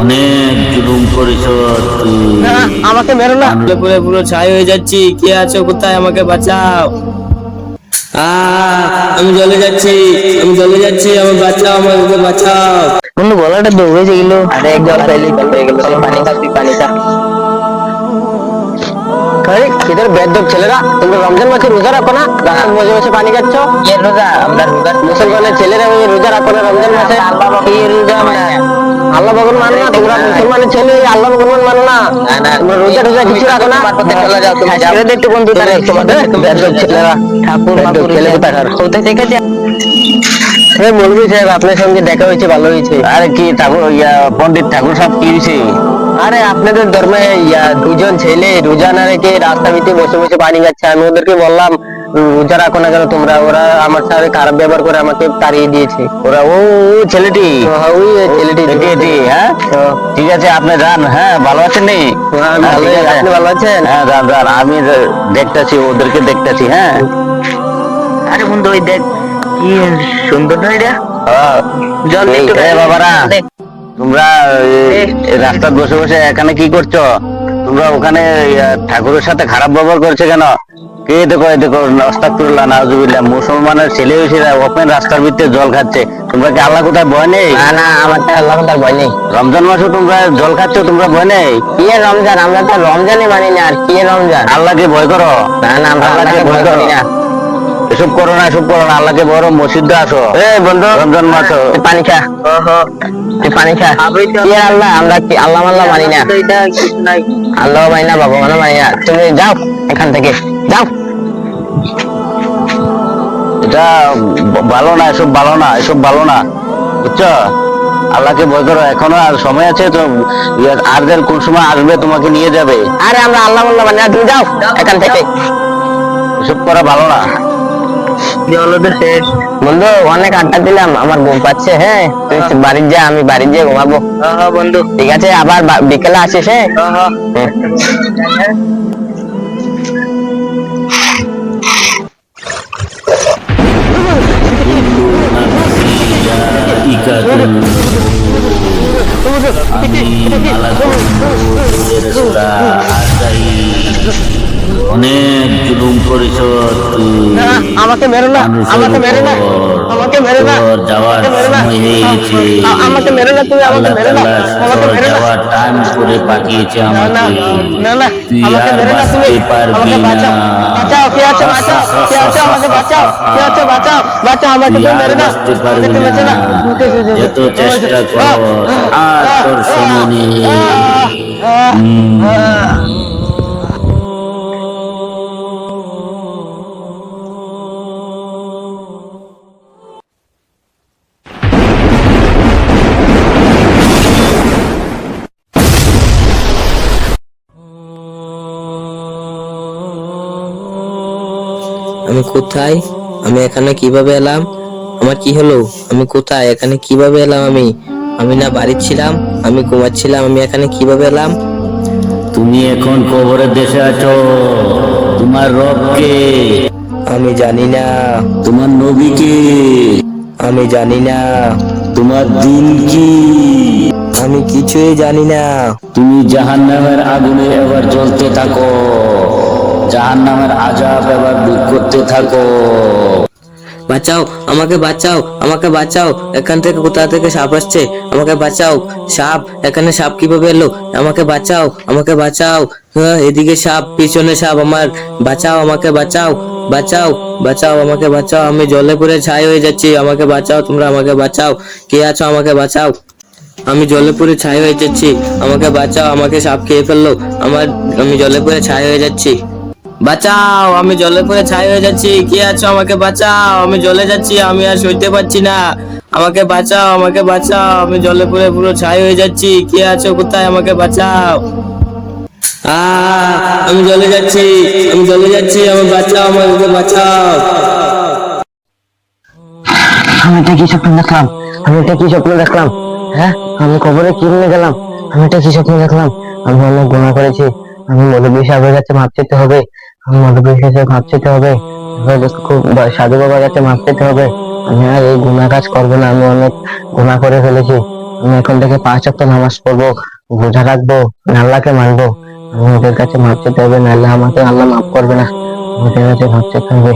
অনেক জুলুম করেছ আমাকে মেরো না, পুরো পুরো ছাই হয়ে যাচ্ছি। কে আছো কোথায়? আমাকে বাঁচাও। আমি জলে যাচ্ছি, আমি জলে যাচ্ছি, আমাকে বাঁচাও, আমাকে বাঁচাও। বন্ধু গলাটা দৌড়ে গেল। আরে এক জল খাইলি জল হয়ে গেল। পানি খা, তুই পানি খা। ইধর বেদব ছেলেরা, তোমরা রমজান মাসে রোজা রাখো না? রাস্তায় বসে বসে পানি খাচ্ছ। কে রোজা? আমরা রোজা মুসলমানের ছেলেরা রোজা রাখো না রমজান মাসে? কি রোজা? আল্লাহ ভগবান মানে না তোমরা? মুসলমানের ছেলে আল্লাহ ভগবান মানে না? তোমরা রোজা রোজা কিছু রাখো না? চলে যাও তুমি, ছেড়ে দে একটু বন্ধু। তারা বেদব ছেলেরা, ঠাকুর মাকুর ছেলে কোথাকার কোথায় থেকে যা। মৌলভী সাহেব, আপনার সঙ্গে দেখা হয়েছে, ভালো হয়েছে। আরে কি ঠাকুর পন্ডিত ঠাকুর সাহেব কি হয়েছে? আরে আপনাদের ধর্মে দুজন ছেলে রোজা না রেখে রাস্তা ভিতরে বসে বসে পানি খাচ্ছে। আমি ওদেরকে বললাম রোজা রাখো না কেন তোমরা? ওরা আমার সাথে খারাপ ব্যবহার করে আমাকে তাড়িয়ে দিয়েছে। ওরা ও ছেলেটি, ওই ছেলেটি। হ্যাঁ ঠিক আছে, আপনি যান। হ্যাঁ ভালো আছেন নি? আপনি ভালো আছেন? হ্যাঁ যান যান, আমি দেখতেছি, ওদেরকে দেখতেছি। হ্যাঁ আরে বন্ধু ওই দেখ কি সুন্দর না এটা। জল বাবারা, তোমরা রাস্তা বসে বসে এখানে কি করছো? তোমরা ওখানে ঠাকুরের সাথে খারাপ ব্যবহার করছে কেন? কে দেখো, এই দেখো, আস্তাগফিরুল্লাহ নাউজুবিল্লাহ, মুসলমানের ছেলে হয়েছে ওপেন রাস্তার ভিতরে জল খাচ্ছে। তোমরা কি আল্লাহ কোথায় ভয় নেই? না না, আমার তো আল্লাহ কোথায় ভয় নেই। রমজান মাসে তোমরা জল খাচ্ছ, তোমরা ভয় নেই? কি রমজান? আমরা তো রমজানই মানি না। আর কি রমজান? আল্লাহকে ভয় করো? না না, আমরা আল্লাহকে ভয় করি না। এসব করো না, এসব করো না। আল্লাহকে বড় মসজিদে আসো। বন্ধু রমজান মাস, পানি খা, তুই পানি খা। কি আল্লাহ? আমরা কি আল্লাহ মাল্লাহ মানি না? আল্লাহ মানি না, ভগবানও মানি না। তুমি যাও এখান থেকে, যাও। এটা ভালো না, এসব ভালো না, এসব ভালো না, বুঝছো? আল্লাহকে ভয় করো, এখনো আর সময় আছে তো। আর দেন কোন সময় আসবে তোমাকে নিয়ে যাবে। আরে আমরা আল্লাহ মাল্লাহ মানি না, তুমি যাও এখান থেকে। এসব করা ভালো না। বন্ধু অনেক আড্ডা দিলাম, আমার ঘুম পাচ্ছে। হ্যাঁ তুই বাড়ি যা, আমি বাড়ি যেয়ে ঘুমাবো। বন্ধু ঠিক আছে, আবার বিকেলে আসিস। হ্যাঁ অনেক জুলুম করেছ আমাকে মেরো না, আমাকে মেরো না, আমাকে মেরো না, যাওয়ার সময় হয়েছে। আমাকে মেরো না, তুমি আমাকে মেরো না, আমাকে মেরো না। যাওয়ার টাইম করে পাঠিয়েছে আমাকে। না না, তুই আমাকে আর মেরো না, তুমি বাঁচতে পারবি আমাকে না। বাঁচাও, বাঁচাও, কে আছে বাঁচাও, কে আছে আমাকে বাঁচাও, কে আছে বাঁচাও, বাঁচাও আমাকে, তুই তুমি আর মেরো না, বাঁচতে আমাকে পারবি তুমি বাঁচাও না। না। যত চেষ্টা কর আর তোর সময় নেই। আমি কোথায়? আমি এখানে কিভাবে এলাম? আমার কি হলো? আমি কোথায়? এখানে কিভাবে এলাম? আমি না বাড়ি ছিলাম, আমি ঘুমাচ্ছিলাম, আমি এখানে কিভাবে এলাম? তুমি এখন কবরের দেশে আছো। তোমার রবকে আমি জানি না, তোমার নবীকে আমি জানি না, তোমার দিন কি আমি কিছুই জানি না। তুমি জাহান্নামের আগুনে এবার জ্বলতে থাকো, জাহান্নামের আযাব এবার ভোগ করতে থাকো। বাঁচাও, আমাকে বাঁচাও, আমাকে বাঁচাও, এখান থেকে কোথা থেকে সাপ আসছে, আমাকে বাঁচাও। সাপ, এখানে সাপ কিভাবে এলো? আমাকে বাঁচাও, আমাকে বাঁচাও। এদিকে সাপ, পিছনে সাপ, আমার বাঁচাও, আমাকে বাঁচাও, বাঁচাও, বাঁচাও, আমাকে বাঁচাও। আমি জলে পড়ে ছাই হয়ে যাচ্ছি, আমাকে বাঁচাও, তোমরা আমাকে বাঁচাও। কে আছো? আমাকে বাঁচাও, আমি জলে পড়ে ছাই হয়ে যাচ্ছি, আমাকে বাঁচাও। আমাকে সাপ খেয়ে ফেললো, আমি জলে পড়ে ছাই হয়ে যাচ্ছি, বাঁচাও, আমি জলে পড়ে ছাই হয়ে যাচ্ছি। কে আছো? আমাকে বাঁচাও, আমি জলে যাচ্ছি, আমি আর সইতে পারছি না, আমাকে বাঁচাও, আমাকে বাঁচাও, আমি জলে পড়ে পুরো ছাই হয়ে যাচ্ছি। কে আছো কোথায়? আমাকে বাঁচাও। আমি জলে যাচ্ছি, আমি জলে যাচ্ছি, আমি বাঁচাও, আমাকে বাঁচাও। আমি এটা কি স্বপ্ন দেখলাম? আমি এটা কি স্বপ্ন দেখলাম? হ্যাঁ আমি কবরে কি নিয়ে গেলাম? আমি এটা কি স্বপ্ন দেখলাম? আমি অনেক গুনাহ করেছি, আমি মৌলভী সাহেবের কাছে মাপ চাইতে হবে। আমাদের কাছে মাপ চেতে হবে, খুব সাধু বাবার কাছে মাপ চেতে হবে। আমি আর এই গুনাহ কাজ করবো না, আমি অনেক গুনাহ করে ফেলেছি। আমি এখন থেকে 5 ওয়াক্ত নামাজ পড়বো, রোজা রাখবো, আল্লাহকে মানবো। আমি ওদের কাছে মাপ চেতে হবে, নাহলে আমাকে আল্লাহ মাফ করবে না। ওদের কাছে মাপ চেতে হবে।